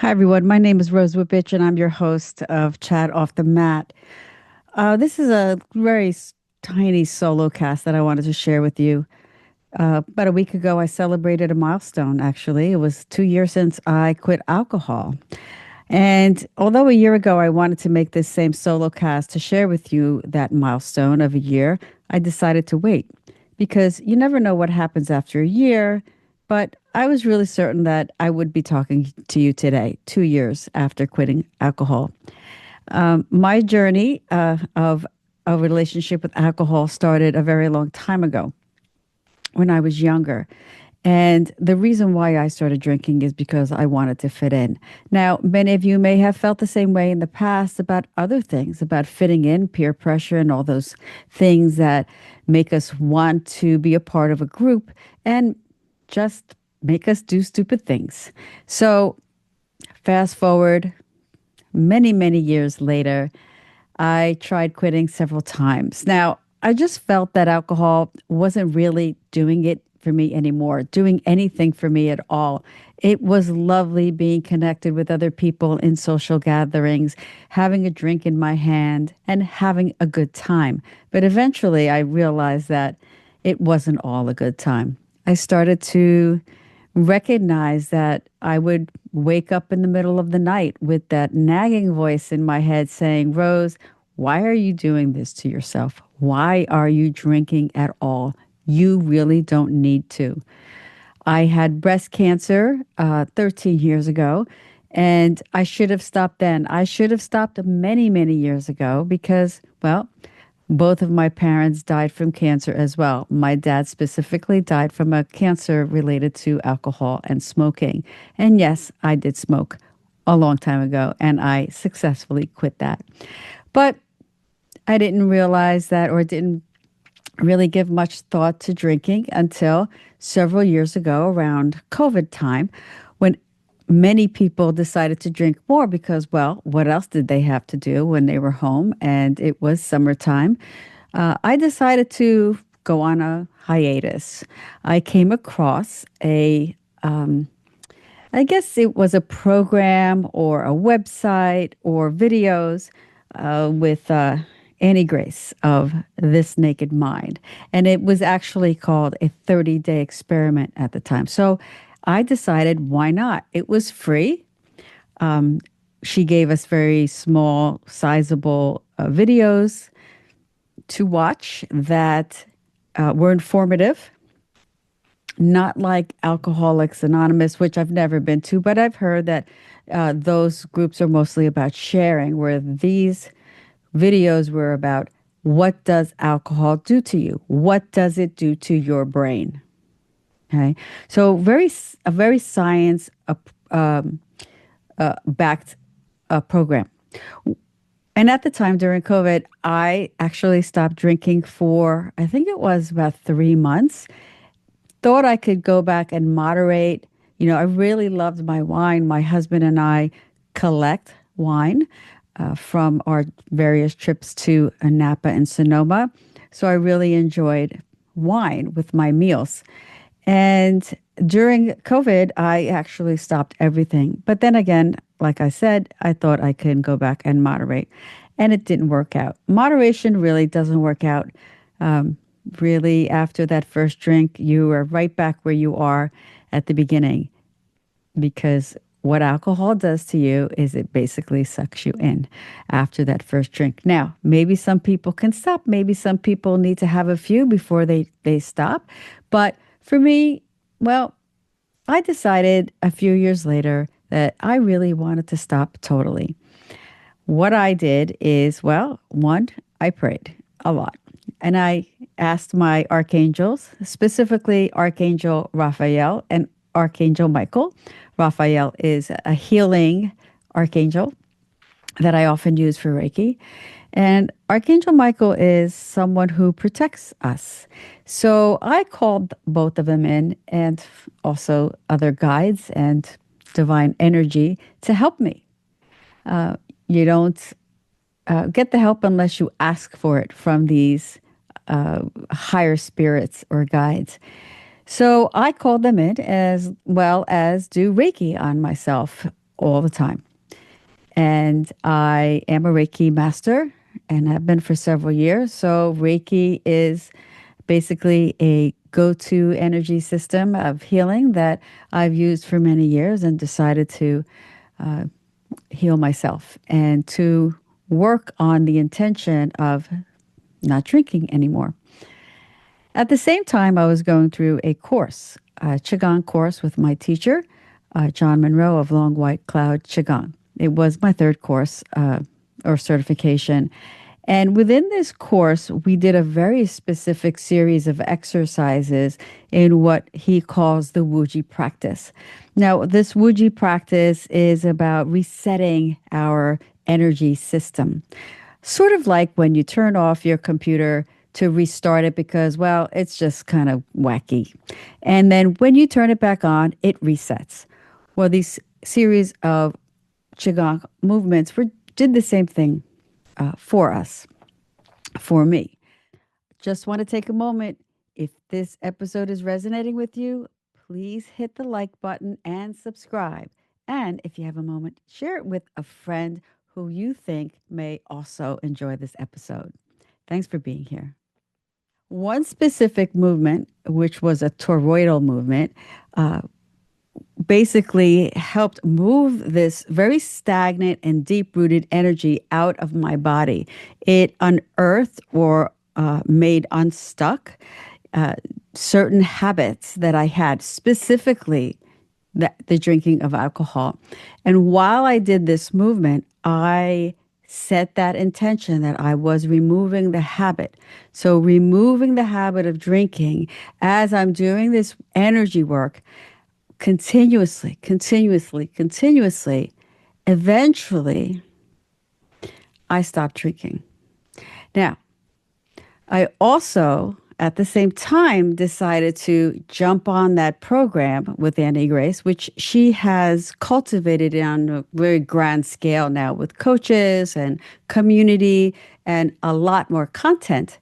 Hi, everyone. My name is Rose Whippich, and I'm your host of Chat Off the Mat. This is a very tiny solo cast that I wanted to share with you. About a week ago, I celebrated a milestone, actually. It was 2 years since I quit alcohol. And although a year ago I wanted to make this same solo cast to share with you that milestone of a year, I decided to wait because you never know what happens after a year. But I was really certain that I would be talking to you today, 2 years after quitting alcohol. My journey of a relationship with alcohol started a very long time ago when I was younger. And the reason why I started drinking is because I wanted to fit in. Now, many of you may have felt the same way in the past about other things, about fitting in, peer pressure, and all those things that make us want to be a part of a group and just make us do stupid things. So, fast forward many, many years later, I tried quitting several times. Now, I just felt that alcohol wasn't really doing it for me anymore, doing anything for me at all. It was lovely being connected with other people in social gatherings, having a drink in my hand, and having a good time. But eventually, I realized that it wasn't all a good time. I started to recognize that I would wake up in the middle of the night with that nagging voice in my head saying, Rose, why are you doing this to yourself? Why are you drinking at all? You really don't need to. I had breast cancer 13 years ago, and I should have stopped then. I should have stopped many, many years ago because, well, both of my parents died from cancer as well. My dad specifically died from a cancer related to alcohol and smoking. And yes, I did smoke a long time ago, and I successfully quit that. But I didn't realize that or didn't really give much thought to drinking until several years ago around COVID time when many people decided to drink more because, well, what else did they have to do when they were home and it was summertime? I decided to go on a hiatus. I came across I guess it was a program or a website or videos with Annie Grace of This Naked Mind. And it was actually called a 30-day experiment at the time. So I decided, why not? It was free. She gave us very small, sizable videos to watch that were informative, not like Alcoholics Anonymous, which I've never been to, but I've heard that those groups are mostly about sharing, where these videos were about what does alcohol do to you? What does it do to your brain? Okay, so a very science backed program. And at the time during COVID, I actually stopped drinking for, I think it was about 3 months. Thought I could go back and moderate. You know, I really loved my wine. My husband and I collect wine from our various trips to Napa and Sonoma. So I really enjoyed wine with my meals. And during COVID, I actually stopped everything. But then again, like I said, I thought I could go back and moderate, and it didn't work out. Moderation really doesn't work out. Really, after that first drink, you are right back where you are at the beginning because what alcohol does to you is it basically sucks you in after that first drink. Now, maybe some people can stop. Maybe some people need to have a few before they stop. But for me, well, I decided a few years later that I really wanted to stop totally. What I did is, well, one, I prayed a lot. And I asked my archangels, specifically Archangel Raphael and Archangel Michael. Raphael is a healing archangel that I often use for Reiki. And Archangel Michael is someone who protects us. So I called both of them in and also other guides and divine energy to help me. You don't get the help unless you ask for it from these higher spirits or guides. So I called them in as well as do Reiki on myself. all the time. And I am a Reiki master and have been for several years. So Reiki is basically a go-to energy system of healing that I've used for many years and decided to heal myself and to work on the intention of not drinking anymore. At the same time, I was going through a course, a Qigong course with my teacher, John Monroe of Long White Cloud Qigong. It was my third course or certification. And within this course, we did a very specific series of exercises in what he calls the Wuji practice. Now, this Wuji practice is about resetting our energy system. Sort of like when you turn off your computer to restart it because, well, it's just kind of wacky. And then when you turn it back on, it resets. Well, these series of Qigong movements did the same thing for us, for me. Just want to take a moment. If this episode is resonating with you, please hit the like button and subscribe. And if you have a moment, share it with a friend who you think may also enjoy this episode. Thanks for being here. One specific movement, which was a toroidal movement, uh, basically helped move this very stagnant and deep rooted energy out of my body. It unearthed or made unstuck certain habits that I had, specifically the drinking of alcohol. And while I did this movement, I set that intention that I was removing the habit. So, removing the habit of drinking as I'm doing this energy work continuously, continuously, continuously, eventually, I stopped drinking. Now, I also, at the same time, decided to jump on that program with Annie Grace, which she has cultivated on a very grand scale now with coaches and community and a lot more content.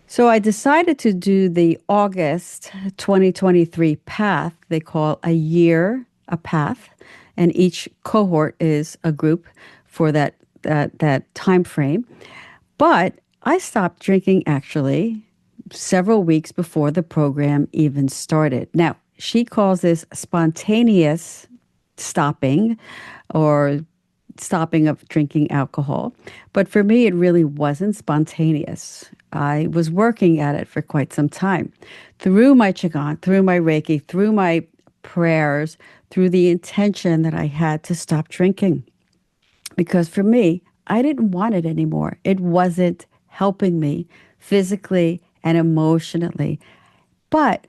So I decided to do the August 2023 path. They call a path, and each cohort is a group for that time frame. But I stopped drinking actually several weeks before the program even started. Now, she calls this spontaneous stopping or stopping of drinking alcohol. But for me, it really wasn't spontaneous. I was working at it for quite some time through my Qigong, through my Reiki, through my prayers, through the intention that I had to stop drinking. Because for me, I didn't want it anymore. It wasn't helping me physically and emotionally. But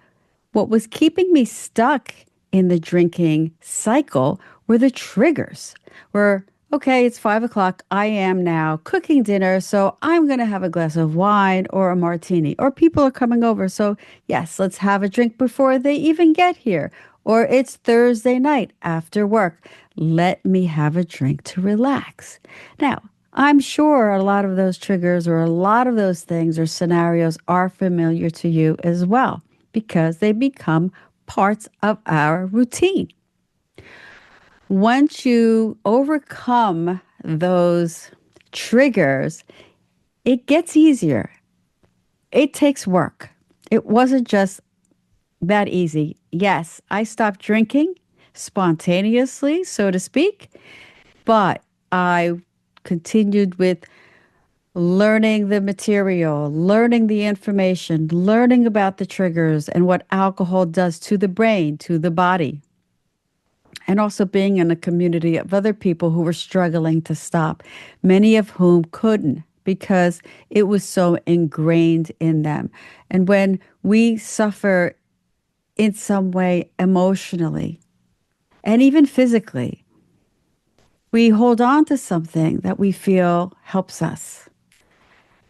what was keeping me stuck in the drinking cycle were the triggers. Where, okay, it's 5 o'clock. I am now cooking dinner, so I'm going to have a glass of wine or a martini. Or people are coming over, so yes, let's have a drink before they even get here. Or it's Thursday night after work. Let me have a drink to relax. Now, I'm sure a lot of those triggers or a lot of those things or scenarios are familiar to you as well because they become parts of our routine. Once you overcome those triggers, it gets easier. It takes work. It wasn't just that easy. Yes, I stopped drinking spontaneously, so to speak, but I continued with learning the material, learning the information, learning about the triggers and what alcohol does to the brain, to the body. And also being in a community of other people who were struggling to stop, many of whom couldn't because it was so ingrained in them. And when we suffer in some way emotionally and even physically, we hold on to something that we feel helps us.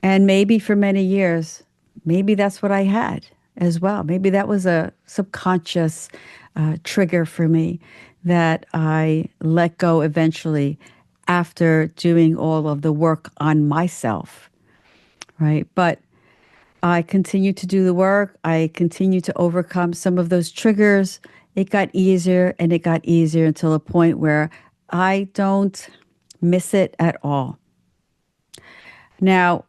And maybe for many years, maybe that's what I had as well. Maybe that was a subconscious trigger for me that I let go eventually after doing all of the work on myself, right? But I continue to do the work. I continue to overcome some of those triggers. it got easier and it got easier until a point where I don't miss it at all. Now,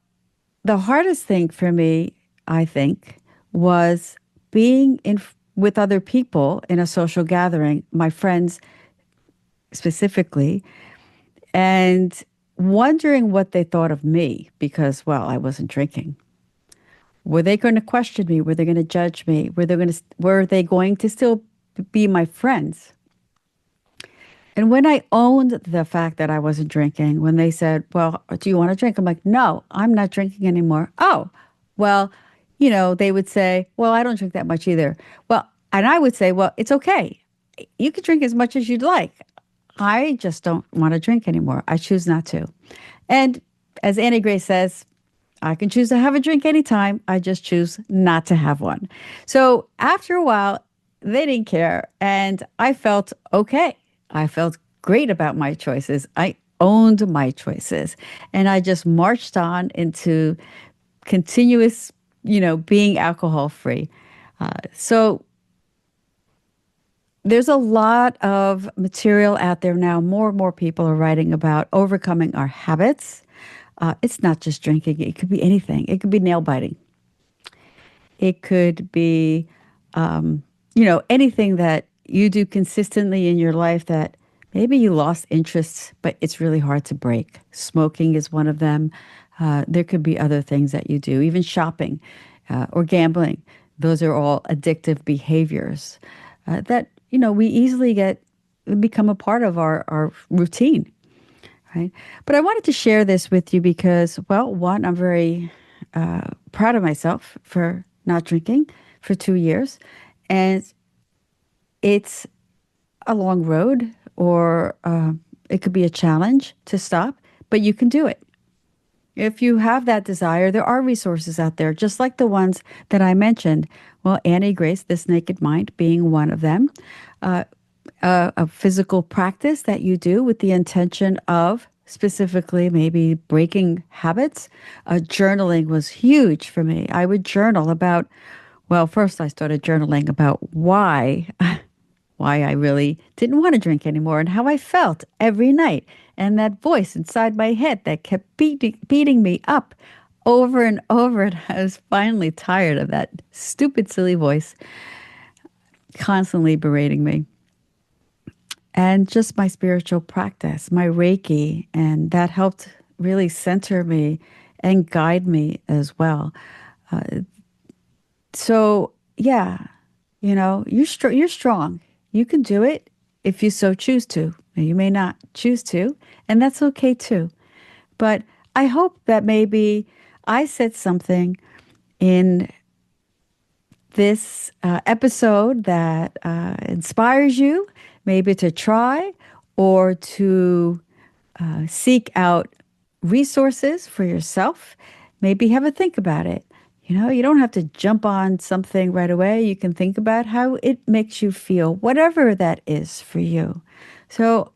the hardest thing for me, I think, was being with other people in a social gathering, my friends specifically, and wondering what they thought of me because, well, I wasn't drinking. Were they going to question me? Were they going to judge me? Were they going to still be my friends? And when I owned the fact that I wasn't drinking, when they said, "Well, do you want to drink?" I'm like, "No, I'm not drinking anymore." Oh, well, they would say, "Well, I don't drink that much either." Well, and I would say, "Well, it's okay. You can drink as much as you'd like. I just don't want to drink anymore. I choose not to." And as Annie Grace says, I can choose to have a drink anytime. I just choose not to have one. So after a while, they didn't care. And I felt okay. I felt great about my choices. I owned my choices. And I just marched on into continuous, being alcohol free. So there's a lot of material out there now. More and more people are writing about overcoming our habits. It's not just drinking. It could be anything. It could be nail biting. It could be, anything that you do consistently in your life that maybe you lost interests, but it's really hard to break. Smoking is one of them. There could be other things that you do, even shopping or gambling. Those are all addictive behaviors that, we easily become a part of our routine. Right. But I wanted to share this with you because, well, one, I'm very proud of myself for not drinking for 2 years. And it's a long road or it could be a challenge to stop, but you can do it. If you have that desire, there are resources out there, just like the ones that I mentioned. Well, Annie Grace, This Naked Mind being one of them. A physical practice that you do with the intention of specifically maybe breaking habits. Journaling was huge for me. I would journal about, well, first I started journaling about why I really didn't want to drink anymore and how I felt every night. And that voice inside my head that kept beating me up over and over. And I was finally tired of that stupid, silly voice constantly berating me. And just my spiritual practice, my Reiki, and that helped really center me and guide me as well. So yeah, you're strong. You can do it if you so choose to. Now, you may not choose to, and that's okay too. But I hope that maybe I said something in this episode that inspires you, maybe to try or to seek out resources for yourself. Maybe have a think about it. You don't have to jump on something right away. You can think about how it makes you feel, whatever that is for you. So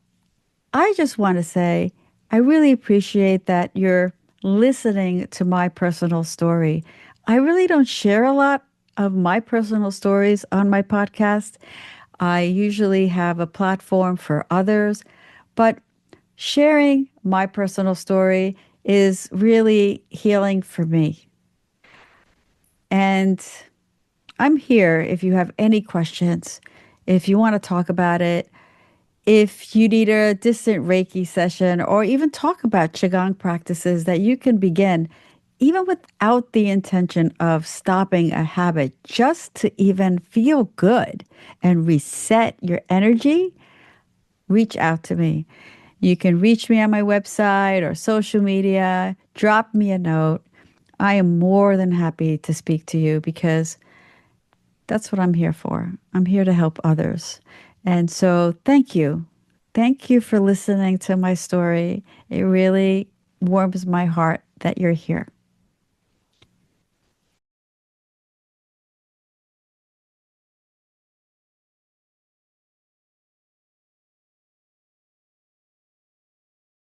I just want to say, I really appreciate that you're listening to my personal story. I really don't share a lot of my personal stories on my podcast. I usually have a platform for others, but sharing my personal story is really healing for me. And I'm here if you have any questions, if you want to talk about it, if you need a distant Reiki session, or even talk about Qigong practices that you can begin even without the intention of stopping a habit, just to even feel good and reset your energy, reach out to me. You can reach me on my website or social media, drop me a note. I am more than happy to speak to you because that's what I'm here for. I'm here to help others. And so thank you. Thank you for listening to my story. It really warms my heart that you're here.